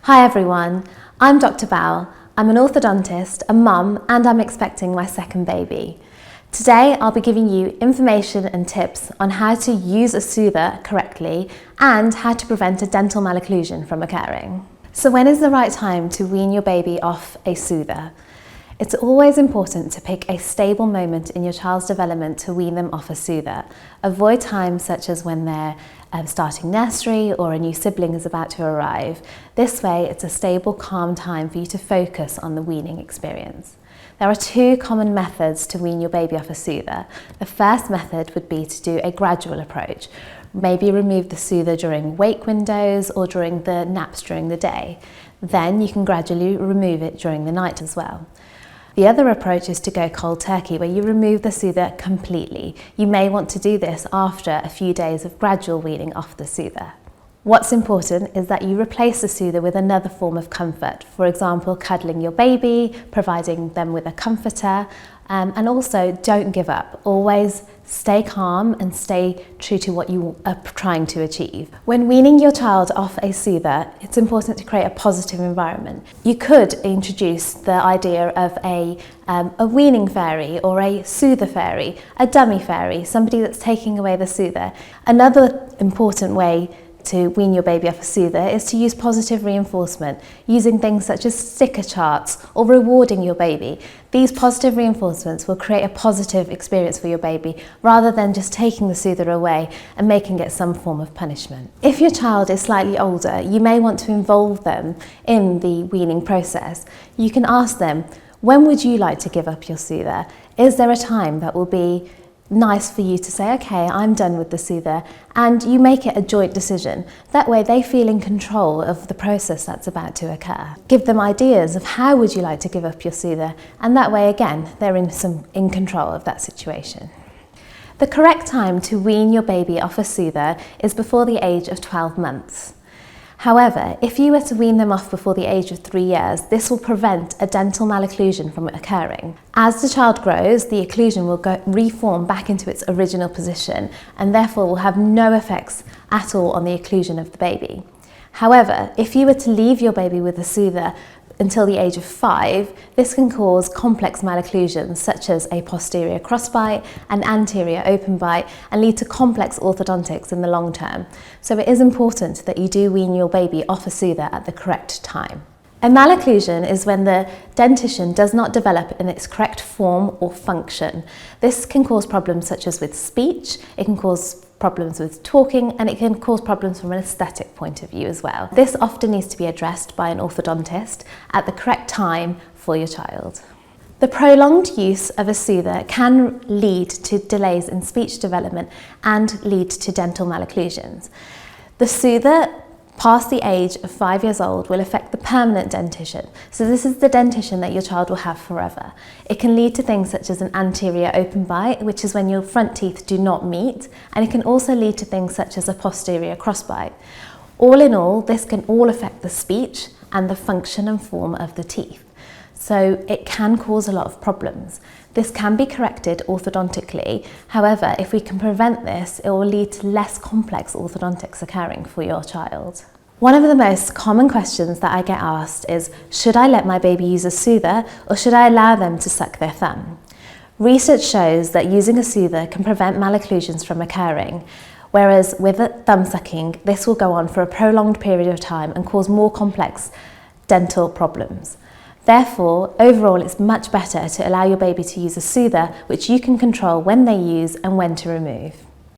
Hi everyone, I'm Dr. Val. I'm an orthodontist, a mum, and I'm expecting my second baby. Today I'll be giving you information and tips on how to use a soother correctly and how to prevent a dental malocclusion from occurring. So when is the right time to wean your baby off a soother? It's always important to pick a stable moment in your child's development to wean them off a soother. Avoid times such as when they're starting nursery or a new sibling is about to arrive. This way it's a stable, calm time for you to focus on the weaning experience. There are two common methods to wean your baby off a soother. The first method would be to do a gradual approach. Maybe remove the soother during wake windows or during the naps during the day. Then you can gradually remove it during the night as well. The other approach is to go cold turkey, where you remove the soother completely. You may want to do this after a few days of gradual weaning off the soother. What's important is that you replace the soother with another form of comfort. For example, cuddling your baby, providing them with a comforter, and also don't give up. Always stay calm and stay true to what you are trying to achieve. When weaning your child off a soother, it's important to create a positive environment. You could introduce the idea of a weaning fairy or a soother fairy, a dummy fairy, somebody that's taking away the soother. Another important way to wean your baby off a soother is to use positive reinforcement, using things such as sticker charts or rewarding your baby. These positive reinforcements will create a positive experience for your baby rather than just taking the soother away and making it some form of punishment. If your child is slightly older, you may want to involve them in the weaning process. You can ask them, when would you like to give up your soother? Is there a time that will be nice for you to say, okay, I'm done with the soother, and you make it a joint decision. That way they feel in control of the process that's about to occur. Give them ideas of how would you like to give up your soother, and that way again they're in control of that situation. The correct time to wean your baby off a soother is before the age of 12 months. However, if you were to wean them off before the age of 3 years, this will prevent a dental malocclusion from occurring. As the child grows, the occlusion will reform back into its original position and therefore will have no effects at all on the occlusion of the baby. However, if you were to leave your baby with a soother until the age of 5, this can cause complex malocclusions such as a posterior crossbite, an anterior open bite, and lead to complex orthodontics in the long term. So it is important that you do wean your baby off a soother at the correct time. A malocclusion is when the dentition does not develop in its correct form or function. This can cause problems such as with speech, it can cause problems with talking, and it can cause problems from an aesthetic point of view as well. This often needs to be addressed by an orthodontist at the correct time for your child. The prolonged use of a soother can lead to delays in speech development and lead to dental malocclusions. The soother past the age of 5 years old will affect the permanent dentition. So this is the dentition that your child will have forever. It can lead to things such as an anterior open bite, which is when your front teeth do not meet, and it can also lead to things such as a posterior crossbite. All in all, this can all affect the speech and the function and form of the teeth. So it can cause a lot of problems. This can be corrected orthodontically. However, if we can prevent this, it will lead to less complex orthodontics occurring for your child. One of the most common questions that I get asked is, should I let my baby use a soother or should I allow them to suck their thumb? Research shows that using a soother can prevent malocclusions from occurring, whereas with thumb sucking, this will go on for a prolonged period of time and cause more complex dental problems. Therefore, overall, it's much better to allow your baby to use a soother which you can control when they use and when to remove.